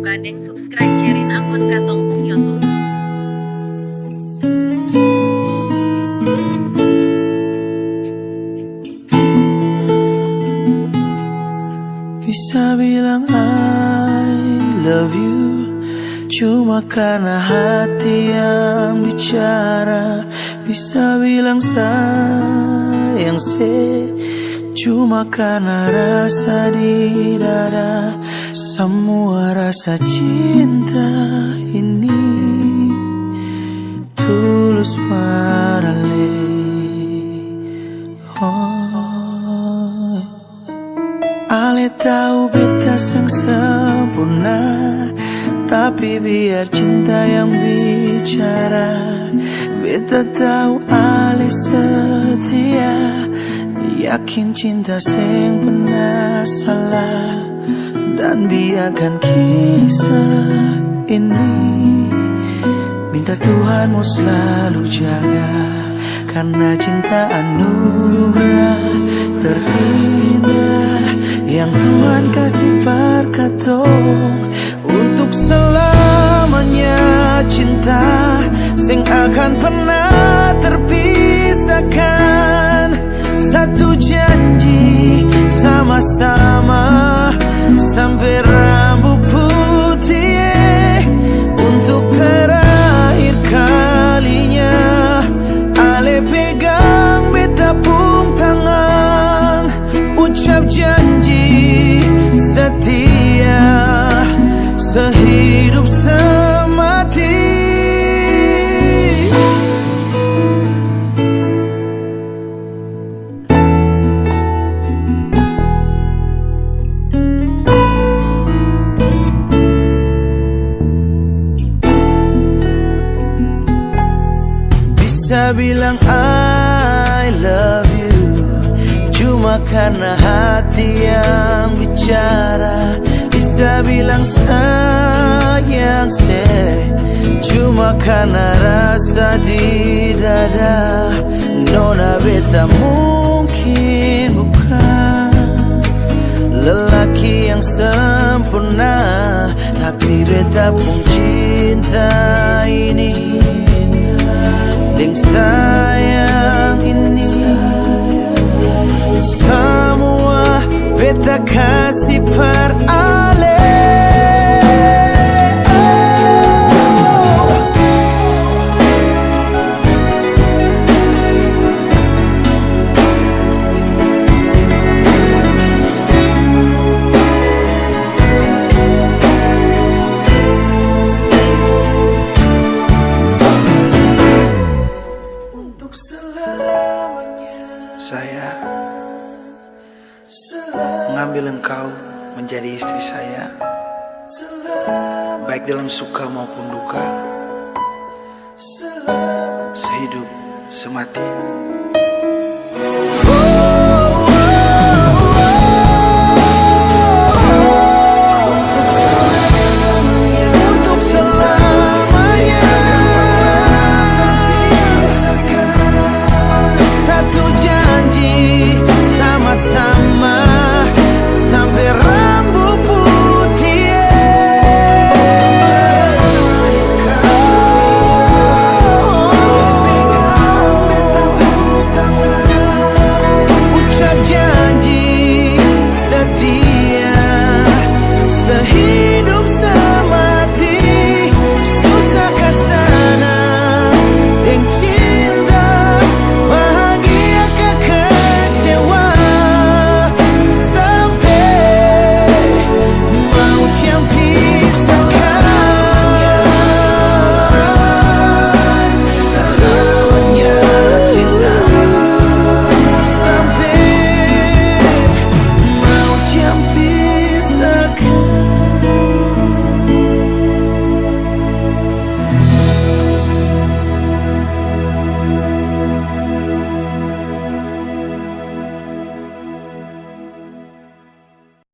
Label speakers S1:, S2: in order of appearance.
S1: badeng subscribe cerin akun Katong Pung YouTube.
S2: Bisa bilang I love you cuma karena hati yang bicara. Bisa bilang sayang cuma karena rasa di dada. Semua rasa cinta ini tulus parale. Ale tahu beta sang sempurna, tapi biar cinta yang bicara. Beta tahu ale setia, yakin cinta sing pernah salah. Dan biarkan kisah ini, minta Tuhan mau selalu jaga. Karena cinta anugerah terindah yang Tuhan kasih berkatong. Untuk selamanya cinta sing akan pernah terpisahkan. Satu janji sama-sama sampai rambut putih. Untuk terakhir kalinya ale pegang beta pung tangan. Ucap janji setia sehidup semati. Bisa bilang I love you cuma karena hati yang bicara. Bisa bilang sayang cuma karena rasa di dada. Nona beta mungkin bukan lelaki yang sempurna, tapi beta pun cinta ini deng sayang ini semua beta kasih per ale. Untuk selamanya saya mengambil engkau menjadi istri saya, baik dalam suka maupun duka, sehidup semati.